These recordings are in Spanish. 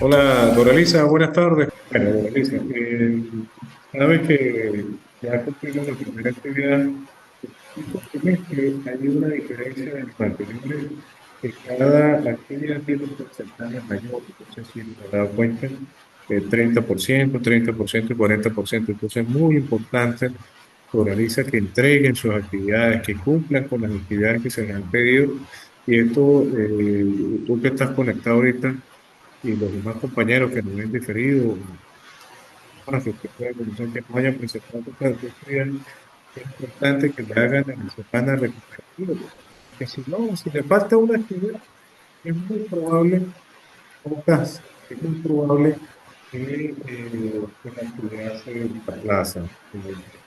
Hola, Doralisa, buenas tardes. Bueno, Doralisa, sabes que ya cumplimos la primera actividad. Es que hay una diferencia entre anteriores, que cada actividad tiene un porcentaje mayor. Entonces, si te das cuenta, 30%, 30% y 40%. Entonces, es muy importante, Doralisa, que entreguen sus actividades, que cumplan con las actividades que se les han pedido. Y esto, tú que estás conectado ahorita, y los demás compañeros que nos ven diferido, para que usted pueda conocer que no hayan presentado cosas de estudiar, es importante que le hagan en la semana recuperativa. Que si no, si le falta una actividad, es muy probable, pocas, es muy probable que la actividad se aplaza, que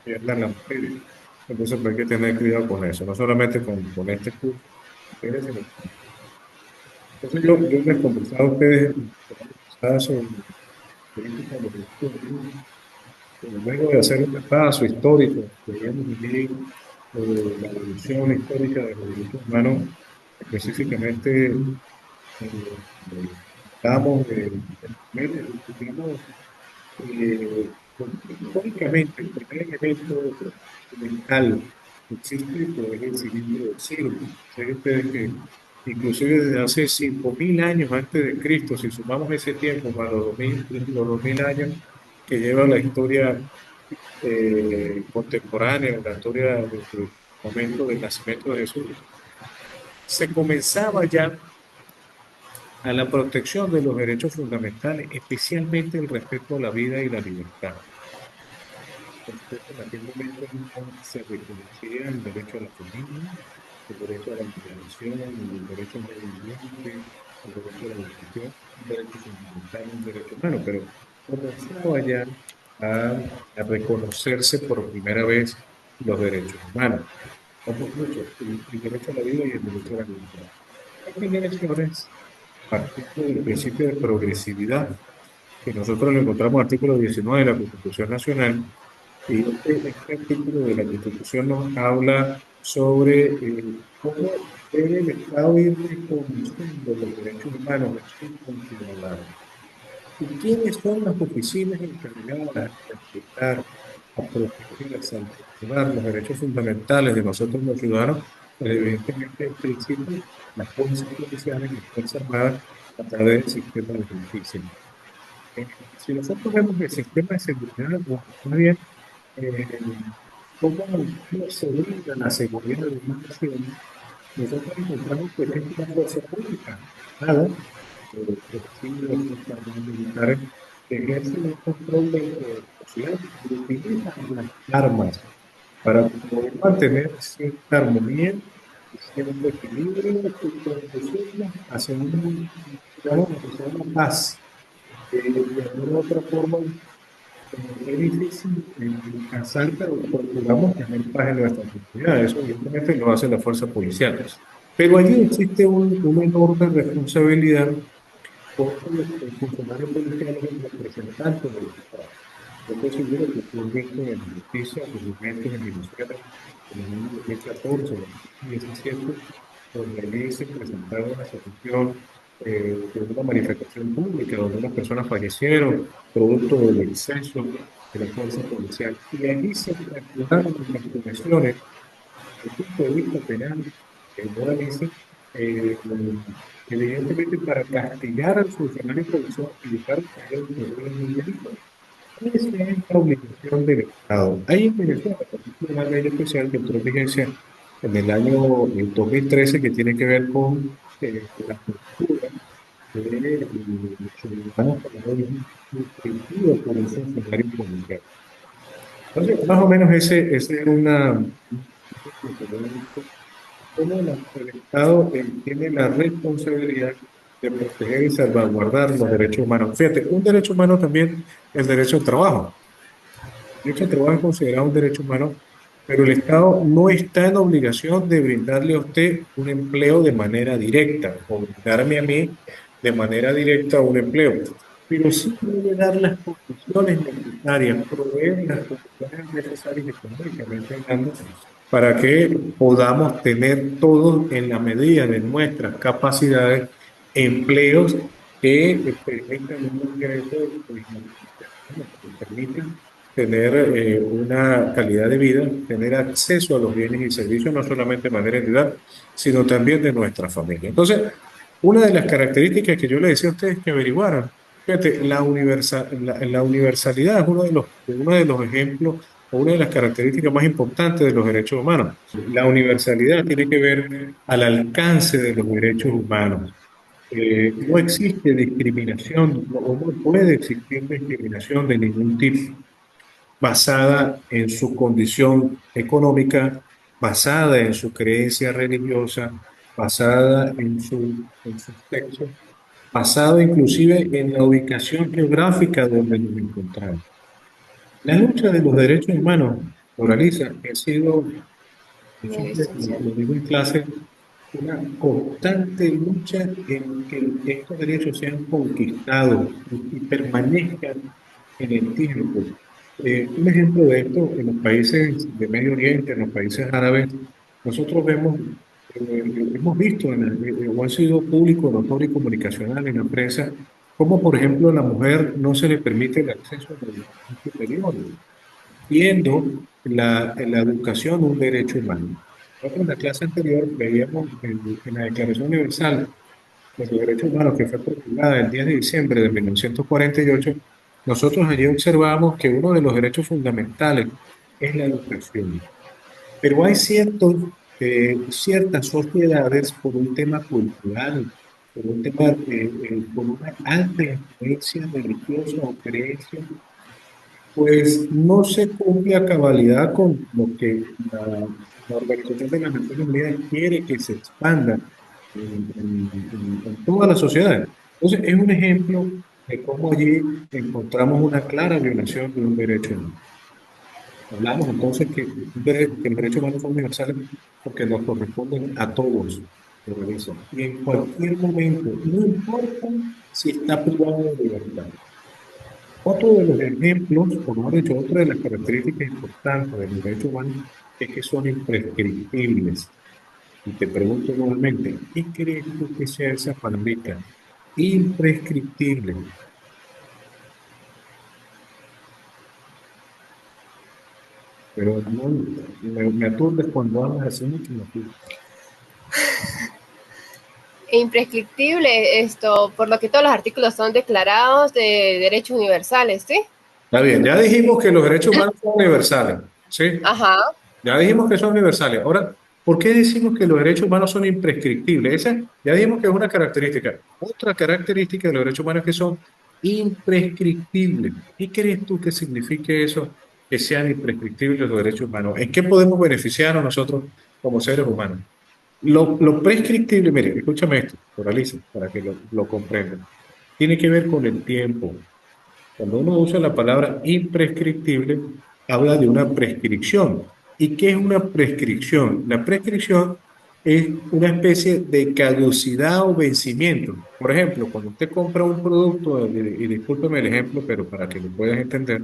pierdan la materia. Entonces, pues, hay que tener cuidado con eso, no solamente con este curso, sino. Entonces, yo les conversaba a ustedes sobre política de los estudios. Luego de hacer un repaso histórico, veíamos allí la evolución histórica de los derechos humanos, específicamente estamos discutimos históricamente el primer elemento mental que existe pues, es el cilindro del siglo. Sé ustedes que inclusive desde hace 5.000 años antes de Cristo, si sumamos ese tiempo para los 2.000 años que lleva la historia contemporánea, la historia desde el momento del nacimiento de Jesús, se comenzaba ya a la protección de los derechos fundamentales, especialmente el respeto a la vida y la libertad. Entonces, en aquel momento se reconocía el derecho a la familia, el derecho a la integración, el derecho al medio ambiente, el derecho a la educación, un derecho fundamental, un derecho humano, pero comenzaba ya a reconocerse por primera vez los derechos humanos. Otros muchos, el derecho a la vida y el derecho a la libertad. Hay generaciones, partiendo del principio de progresividad, que nosotros lo encontramos en el artículo 19 de la Constitución Nacional, y este artículo de la Constitución nos habla sobre cómo debe el Estado ir reconociendo los derechos humanos de sus ciudadanos. ¿Y quiénes son las oficinas encargadas de respetar, a proteger, a salvaguardar los derechos fundamentales de nosotros los ciudadanos? Pues evidentemente, en principio, las fuerzas policiales y las fuerzas armadas a través del sistema de justicia. Si nosotros vemos el sistema de seguridad, pues, está bien, eh, cómo se brinda la seguridad de una nación, nosotros encontramos que es una fuerza pública, nada, policías, fuerzas armadas militares, que ejercen un control de la sociedad y utilizan las armas para poder mantener cierta armonía y cierto equilibrio y conducirnos hacia digamos, hacia una paz. De alguna u otra forma, es difícil alcanzar, pero procuramos tener paz en nuestra comunidad. Eso evidentemente lo hace la fuerza policial. Pero allí existe una enorme responsabilidad porque el funcionario policial es el representante del Estado. Yo considero que tú has visto en la justicia documentos en Venezuela en el año 2014, 2017, donde allí se presentaba una situación de una manifestación pública donde unas personas fallecieron producto del exceso de la fuerza policial. Y allí se fracturaron las comisiones desde el punto de vista penal, moralista, eh, evidentemente para castigar al funcionario policial y evitar que haya un delito. Esa es la obligación del Estado. Hay en Venezuela, por ejemplo, una ley especial que entró en vigencia en el año 2013 que tiene que ver con la cultura de los ciudadanos distinguidos por un funcionario policial. Entonces, más o menos ese es cómo el Estado tiene la responsabilidad de proteger y salvaguardar los derechos humanos. Fíjate, un derecho humano también es el derecho al trabajo. El derecho al trabajo es considerado un derecho humano, pero el Estado no está en obligación de brindarle a usted un empleo de manera directa o brindarme a mí de manera directa un empleo, pero sí debe dar las condiciones necesarias, proveer las condiciones necesarias económicamente hablando, para que podamos tener todos en la medida de nuestras capacidades empleos que permitan un ingreso, que permitan tener una calidad de vida, tener acceso a los bienes y servicios, no solamente de manera individual, sino también de nuestra familia. Entonces, una de las características que yo le decía a ustedes que averiguaran, fíjate, la universalidad es uno de los ejemplos o una de las características más importantes de los derechos humanos. La universalidad tiene que ver al alcance de los derechos humanos. No existe discriminación, o no puede existir discriminación de ningún tipo basada en su condición económica, basada en su creencia religiosa, basada en su sexo, basada inclusive en la ubicación geográfica donde nos encontramos. La lucha de los derechos humanos, Moraliza, ha sido, yo muy siempre esencial. lo digo en clase, una constante lucha en que estos derechos sean conquistados y permanezcan en el tiempo. Un ejemplo de esto, en los países de Medio Oriente, en los países árabes, nosotros vemos, hemos visto, o ha sido público, notorio y comunicacional en la prensa, cómo, por ejemplo, a la mujer no se le permite el acceso a la educación superior, siendo la educación un derecho humano. Nosotros en la clase anterior veíamos en la Declaración Universal de los Derechos Humanos, que fue promulgada el 10 de diciembre de 1948, nosotros allí observamos que uno de los derechos fundamentales es la educación. Pero hay ciertas sociedades por un tema cultural, por un tema, por una alta influencia religiosa o creencia, pues no se cumple a cabalidad con lo que la Organización de las Naciones Unidas quiere que se expanda en toda la sociedad. Entonces, es un ejemplo de cómo allí encontramos una clara violación de un derecho humano. Hablamos entonces que los derechos humanos son universales porque nos corresponden a todos, organizan. Y en cualquier momento, no importa si está privado de libertad. Otro de los ejemplos, o mejor dicho, otra de las características importantes de los derechos humanos es que son imprescriptibles. Y te pregunto nuevamente, ¿qué crees tú que sea esa palabrita? Imprescriptible. Pero no, me aturdes cuando hablas así mucho, me aturdes. E imprescriptible esto, por lo que todos los artículos son declarados de derechos universales, ¿sí? Está bien, ya dijimos que los derechos humanos son universales, ¿sí? Ajá. Ya dijimos que son universales. Ahora, ¿por qué decimos que los derechos humanos son imprescriptibles? Esa, ya dijimos que es una característica. Otra característica de los derechos humanos es que son imprescriptibles. ¿Qué crees tú que signifique eso, que sean imprescriptibles los derechos humanos? ¿En qué podemos beneficiarnos nosotros como seres humanos? Lo prescriptible, mire, escúchame esto, oraliza, para que lo comprendan. Tiene que ver con el tiempo. Cuando uno usa la palabra imprescriptible, habla de una prescripción. ¿Y qué es una prescripción? La prescripción es una especie de caducidad o vencimiento. Por ejemplo, cuando usted compra un producto, y discúlpeme el ejemplo, pero para que lo puedas entender,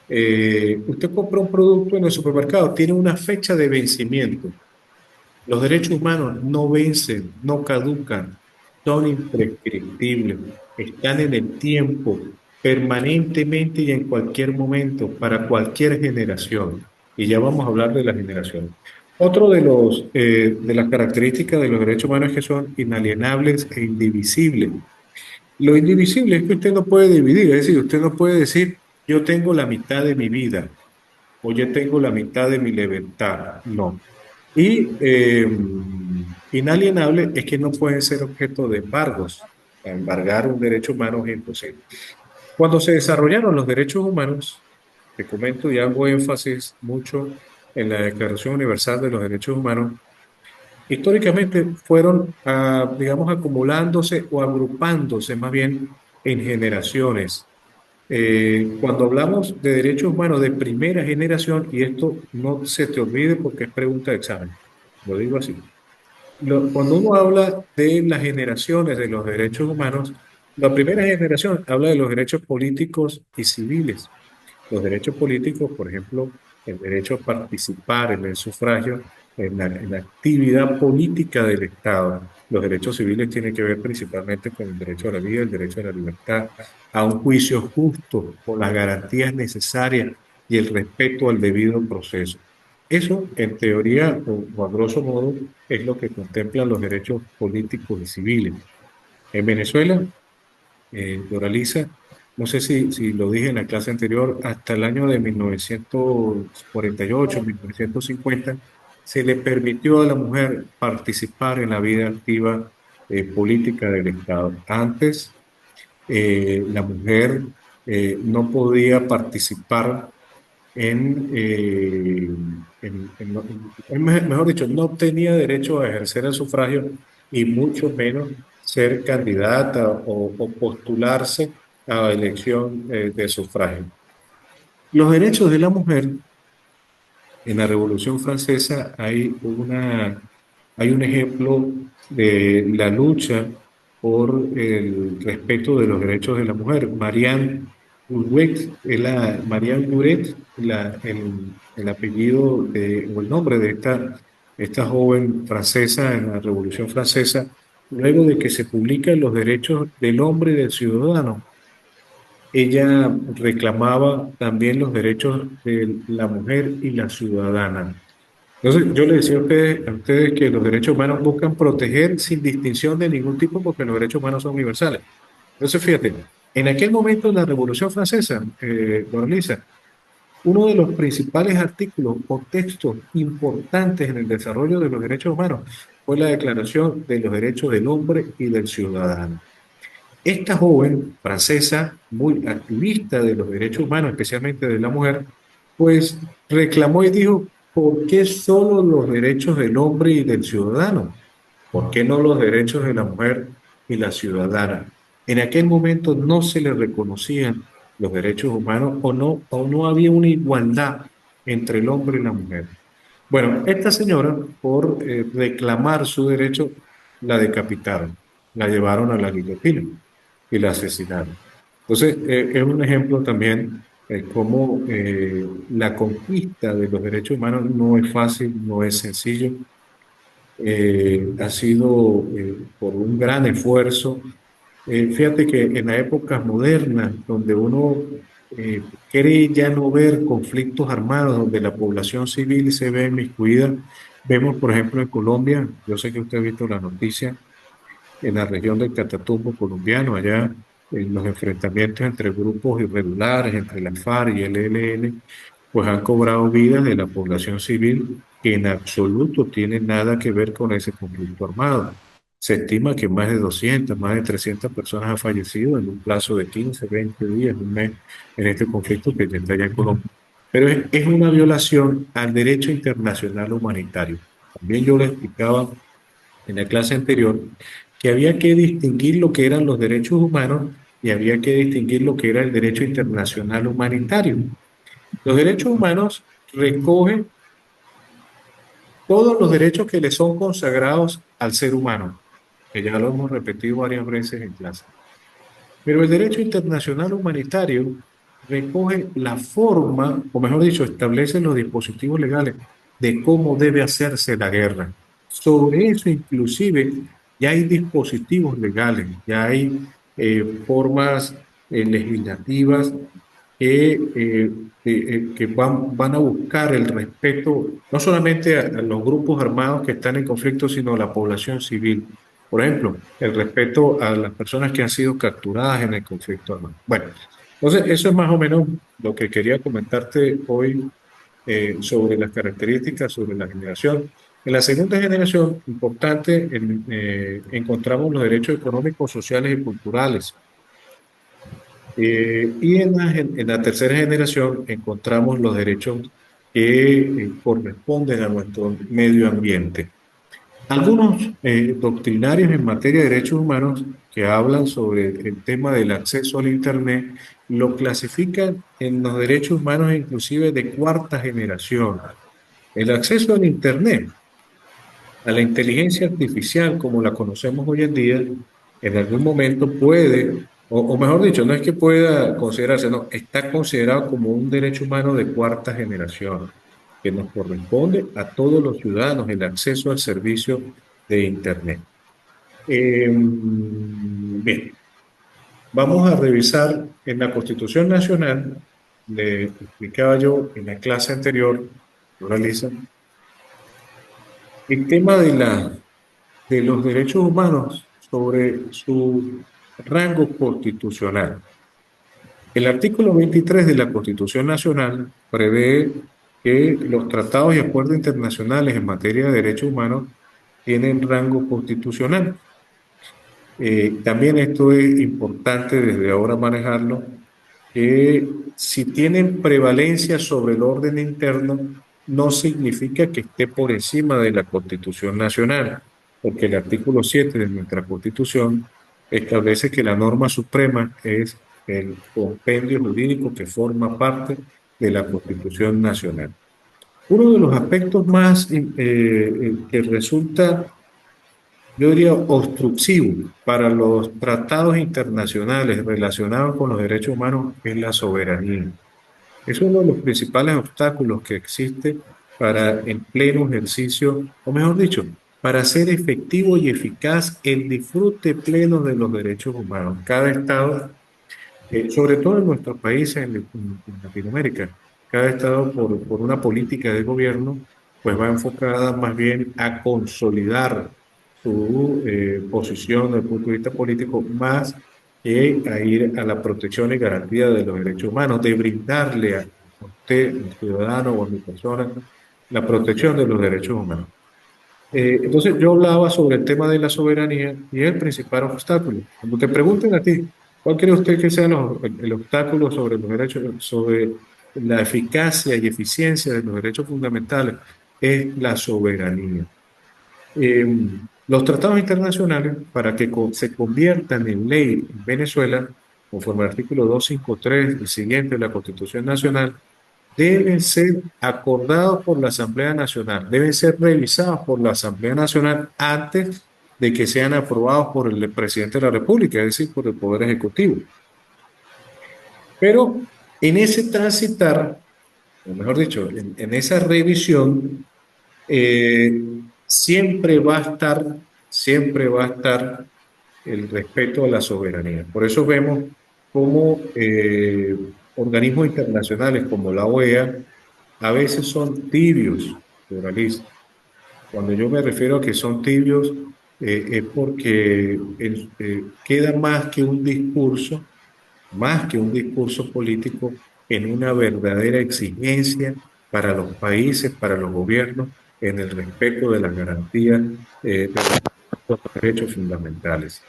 usted compra un producto en el supermercado, tiene una fecha de vencimiento. Los derechos humanos no vencen, no caducan, son imprescriptibles, están en el tiempo, permanentemente y en cualquier momento, para cualquier generación. Y ya vamos a hablar de las generaciones. Otro de las características de los derechos humanos es que son inalienables e indivisibles. Lo indivisible es que usted no puede dividir, es decir, usted no puede decir, yo tengo la mitad de mi vida o yo tengo la mitad de mi libertad. No. Y inalienable es que no pueden ser objeto de embargos. Embargar un derecho humano es imposible. Cuando se desarrollaron los derechos humanos, te comento y hago énfasis mucho en la Declaración Universal de los Derechos Humanos, históricamente fueron, digamos, acumulándose o agrupándose más bien en generaciones. Cuando hablamos de derechos humanos de primera generación, y esto no se te olvide porque es pregunta de examen, lo digo así. Cuando uno habla de las generaciones de los derechos humanos, la primera generación habla de los derechos políticos y civiles. Los derechos políticos, por ejemplo, el derecho a participar en el sufragio, en la actividad política del Estado. Los derechos civiles tienen que ver principalmente con el derecho a la vida, el derecho a la libertad, a un juicio justo, con las garantías necesarias y el respeto al debido proceso. Eso, en teoría, o a grosso modo, es lo que contemplan los derechos políticos y civiles. En Venezuela, Doraliza, no sé si lo dije en la clase anterior, hasta el año de 1948, 1950, se le permitió a la mujer participar en la vida activa política del Estado. Antes, la mujer no podía participar mejor dicho, no tenía derecho a ejercer el sufragio y mucho menos ser candidata o postularse a la elección de sufragio. Los derechos de la mujer en la Revolución Francesa hay un ejemplo de la lucha por el respeto de los derechos de la mujer. Marianne Huguet, el apellido o el nombre de esta joven francesa en la Revolución Francesa, luego de que se publican los derechos del hombre y del ciudadano. Ella reclamaba también los derechos de la mujer y la ciudadana. Entonces, yo le decía a ustedes que los derechos humanos buscan proteger sin distinción de ningún tipo porque los derechos humanos son universales. Entonces, fíjate, en aquel momento de la Revolución Francesa, don Lisa, uno de los principales artículos o textos importantes en el desarrollo de los derechos humanos fue la Declaración de los Derechos del Hombre y del Ciudadano. Esta joven francesa, muy activista de los derechos humanos, especialmente de la mujer, pues reclamó y dijo, ¿por qué solo los derechos del hombre y del ciudadano? ¿Por qué no los derechos de la mujer y la ciudadana? En aquel momento no se le reconocían los derechos humanos o no había una igualdad entre el hombre y la mujer. Bueno, esta señora, por reclamar su derecho, la decapitaron, la llevaron a la guillotina y la asesinaron. Entonces, es un ejemplo también cómo la conquista de los derechos humanos no es fácil, no es sencillo, ha sido por un gran esfuerzo. Fíjate que en las épocas modernas, donde uno cree ya no ver conflictos armados, donde la población civil se ve inmiscuida, vemos, por ejemplo, en Colombia, yo sé que usted ha visto la noticia, en la región del Catatumbo colombiano, allá en los enfrentamientos entre grupos irregulares, entre la FARC y el ELN, pues han cobrado vidas de la población civil que en absoluto tiene nada que ver con ese conflicto armado. Se estima que más de 200, más de 300 personas han fallecido en un plazo de 15, 20 días, un mes, en este conflicto que está allá en Colombia. Pero es una violación al derecho internacional humanitario. También yo le explicaba en la clase anterior que había que distinguir lo que eran los derechos humanos y había que distinguir lo que era el derecho internacional humanitario. Los derechos humanos recogen todos los derechos que le son consagrados al ser humano, que ya lo hemos repetido varias veces en clase. Pero el derecho internacional humanitario recoge la forma, o mejor dicho, establece los dispositivos legales de cómo debe hacerse la guerra. Sobre eso, inclusive, ya hay dispositivos legales, ya hay formas legislativas que van a buscar el respeto no solamente a los grupos armados que están en conflicto, sino a la población civil. Por ejemplo, el respeto a las personas que han sido capturadas en el conflicto armado. Bueno, entonces eso es más o menos lo que quería comentarte hoy sobre las características, sobre la generación. En la segunda generación, importante, encontramos los derechos económicos, sociales y culturales. Y en la tercera generación encontramos los derechos que corresponden a nuestro medio ambiente. Algunos doctrinarios en materia de derechos humanos que hablan sobre el tema del acceso al Internet lo clasifican en los derechos humanos inclusive de cuarta generación. El acceso al Internet, a la inteligencia artificial como la conocemos hoy en día, en algún momento puede, o mejor dicho, no es que pueda considerarse, no, está considerado como un derecho humano de cuarta generación. que nos corresponde a todos los ciudadanos el acceso al servicio de Internet. Bien, vamos a revisar en la Constitución Nacional, le explicaba yo en la clase anterior, Lisa, el tema de los derechos humanos sobre su rango constitucional. El artículo 23 de la Constitución Nacional prevé que los tratados y acuerdos internacionales en materia de derechos humanos tienen rango constitucional. También esto es importante desde ahora manejarlo, que si tienen prevalencia sobre el orden interno, no significa que esté por encima de la Constitución Nacional, porque el artículo 7 de nuestra Constitución establece que la norma suprema es el compendio jurídico que forma parte de la Constitución Nacional. Uno de los aspectos más que resulta, yo diría, obstructivo para los tratados internacionales relacionados con los derechos humanos es la soberanía. Es uno de los principales obstáculos que existe para el pleno ejercicio, o mejor dicho, para hacer efectivo y eficaz el disfrute pleno de los derechos humanos. Cada Estado, sobre todo en nuestros países en Latinoamérica, cada Estado por una política de gobierno, pues va enfocada más bien a consolidar su posición desde el punto de vista político más que a ir a la protección y garantía de los derechos humanos, de brindarle a usted, al ciudadano o a mi persona, la protección de los derechos humanos. Entonces yo hablaba sobre el tema de la soberanía y es el principal obstáculo. Cuando te pregunten a ti, ¿cuál cree usted que sea el obstáculo sobre los derechos, sobre la eficacia y eficiencia de los derechos fundamentales? Es la soberanía. Eh, los tratados internacionales, para que se conviertan en ley en Venezuela, conforme al artículo 253 y siguiente de la Constitución Nacional, deben ser acordados por la Asamblea Nacional, deben ser revisados por la Asamblea Nacional antes de que sean aprobados por el presidente de la República, es decir, por el Poder Ejecutivo. Pero en ese transitar, o mejor dicho, en esa revisión, eh, siempre va a estar el respeto a la soberanía. Por eso vemos cómo organismos internacionales como la OEA a veces son tibios, pluralistas. Cuando yo me refiero a que son tibios, es porque queda más que un discurso político en una verdadera exigencia para los países, para los gobiernos, en el respeto de las garantías de los derechos fundamentales.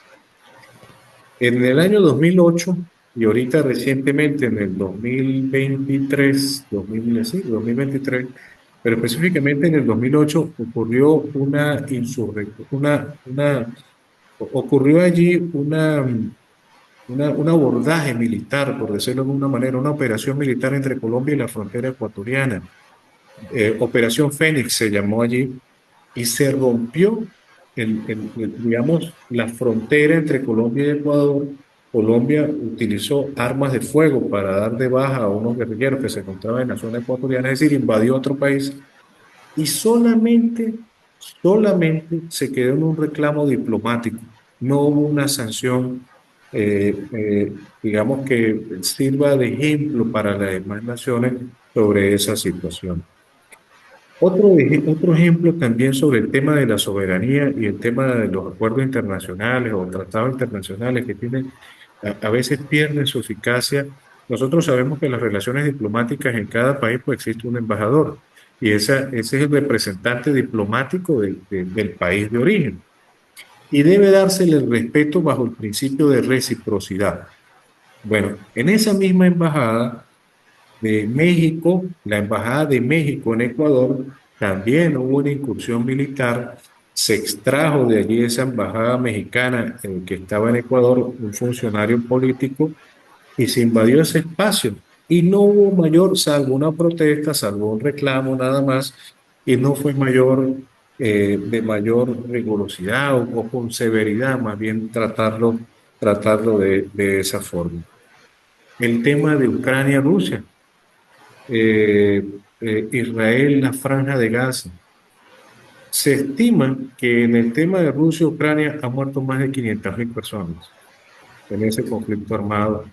En el año 2008 y ahorita recientemente en el 2023, 2023, pero específicamente en el 2008 ocurrió una insurrección, ocurrió allí un abordaje militar, por decirlo de alguna manera, una operación militar entre Colombia y la frontera ecuatoriana. Operación Fénix se llamó allí y se rompió, digamos, la frontera entre Colombia y Ecuador. Colombia utilizó armas de fuego para dar de baja a unos guerrilleros que se encontraban en la zona ecuatoriana, es decir, invadió otro país y solamente se quedó en un reclamo diplomático. No hubo una sanción, digamos, que sirva de ejemplo para las demás naciones sobre esa situación. Otro ejemplo también sobre el tema de la soberanía y el tema de los acuerdos internacionales o tratados internacionales que tienen, a veces pierden su eficacia. Nosotros sabemos que en las relaciones diplomáticas en cada país pues existe un embajador y ese es el representante diplomático del país de origen y debe dársele el respeto bajo el principio de reciprocidad. Bueno, en esa misma embajada de México, la Embajada de México en Ecuador, también hubo una incursión militar, se extrajo de allí esa embajada mexicana que estaba en Ecuador, un funcionario político, y se invadió ese espacio. Y no hubo mayor, salvo una protesta, salvo un reclamo nada más, y no fue de mayor rigurosidad o con severidad, más bien tratarlo de esa forma. El tema de Ucrania-Rusia. eh, Israel, la Franja de Gaza. Se estima que en el tema de Rusia y Ucrania han muerto más de 500.000 personas en ese conflicto armado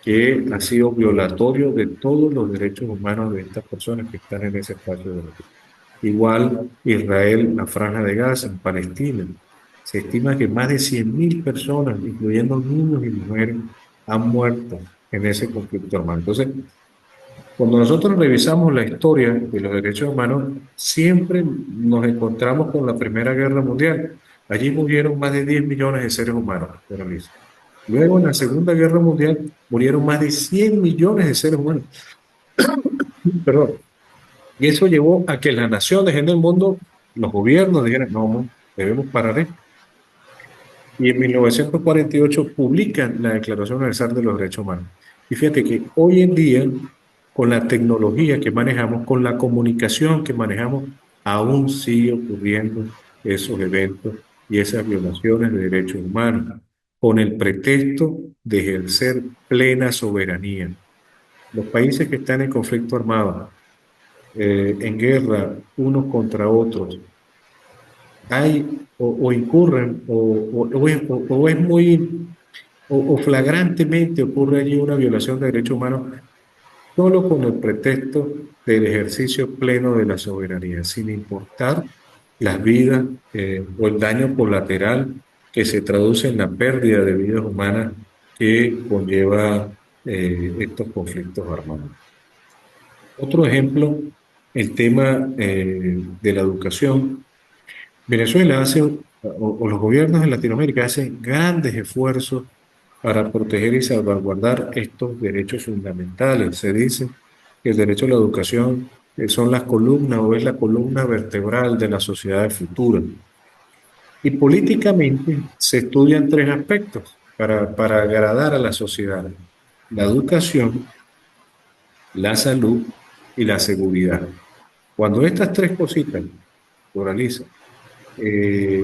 que ha sido violatorio de todos los derechos humanos de estas personas que están en ese espacio de guerra. Igual Israel, la Franja de Gaza, en Palestina. Se estima que más de 100.000 personas, incluyendo niños y mujeres, han muerto en ese conflicto armado. Entonces, cuando nosotros revisamos la historia de los derechos humanos, siempre nos encontramos con la Primera Guerra Mundial. Allí murieron más de 10 millones de seres humanos, señora Lisa. Luego, en la Segunda Guerra Mundial, murieron más de 100 millones de seres humanos. Perdón. Y eso llevó a que las naciones en el mundo, los gobiernos dijeran, no, no, debemos parar esto. Y en 1948 publican la Declaración Universal de los Derechos Humanos. Y fíjate que hoy en día, con la tecnología que manejamos, con la comunicación que manejamos, aún sigue ocurriendo esos eventos y esas violaciones de derechos humanos, con el pretexto de ejercer plena soberanía. Los países que están en conflicto armado, en guerra unos contra otros, hay o incurren o es muy o flagrantemente ocurre allí una violación de derechos humanos solo con el pretexto del ejercicio pleno de la soberanía, sin importar las vidas o el daño colateral que se traduce en la pérdida de vidas humanas que conlleva estos conflictos armados. Otro ejemplo, el tema de la educación. Venezuela hace, o los gobiernos de Latinoamérica hacen grandes esfuerzos para proteger y salvaguardar estos derechos fundamentales. Se dice que el derecho a la educación son las columnas o es la columna vertebral de la sociedad futura. Y políticamente se estudian tres aspectos para agradar a la sociedad: la educación, la salud y la seguridad. Cuando estas tres cositas, pluralizan, eh,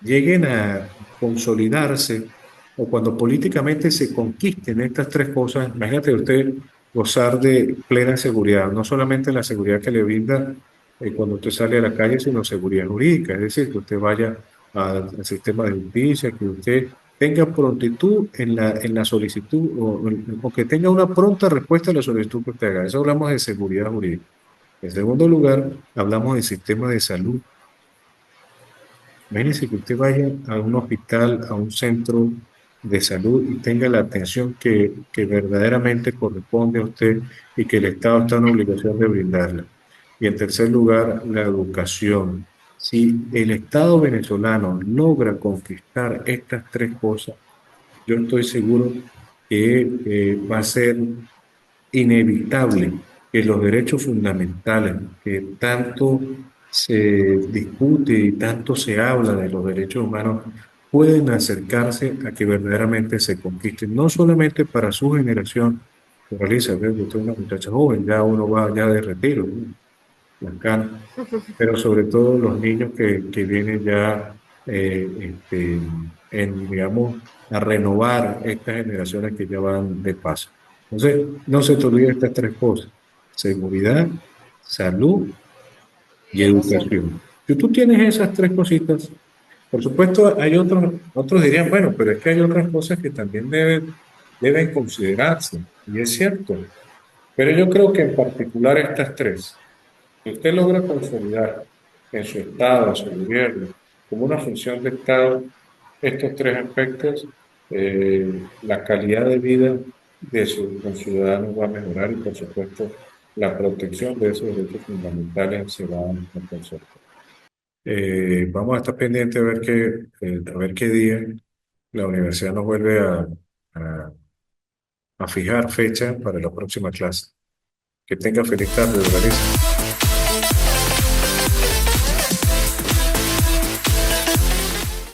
lleguen a consolidarse o cuando políticamente se conquisten estas tres cosas, imagínate usted gozar de plena seguridad, no solamente la seguridad que le brinda cuando usted sale a la calle, sino seguridad jurídica, es decir, que usted vaya al sistema de justicia, que usted tenga prontitud en la solicitud o que tenga una pronta respuesta a la solicitud que usted haga. Eso hablamos de seguridad jurídica. En segundo lugar, hablamos del sistema de salud. Imagínese que usted vaya a un hospital, a un centro de salud y tenga la atención que verdaderamente corresponde a usted y que el Estado está en obligación de brindarla. Y en tercer lugar, la educación. Si el Estado venezolano logra conquistar estas tres cosas, yo estoy seguro que va a ser inevitable que los derechos fundamentales que tanto se discute y tanto se habla de los derechos humanos pueden acercarse a que verdaderamente se conquisten, no solamente para su generación, que realiza, ¿ves? Usted es una muchacha joven, ya uno va ya de retiro, ¿no? Bacán, pero sobre todo los niños que vienen ya digamos, a renovar estas generaciones que ya van de paso. Entonces, no se te olviden estas tres cosas: seguridad, salud y Educación. educación. Si tú tienes esas tres cositas, por supuesto, hay otros dirían, bueno, pero es que hay otras cosas que también deben considerarse, y es cierto, pero yo creo que en particular estas tres. Si usted logra consolidar en su Estado, en su gobierno, como una función de Estado, estos tres aspectos, la calidad de vida de sus conciudadanos va a mejorar y, por supuesto, la protección de esos derechos fundamentales se va a consolidar. Vamos a estar pendientes a ver qué día la universidad nos vuelve a, a fijar fecha para la próxima clase. Que tenga feliz tarde, Doralice.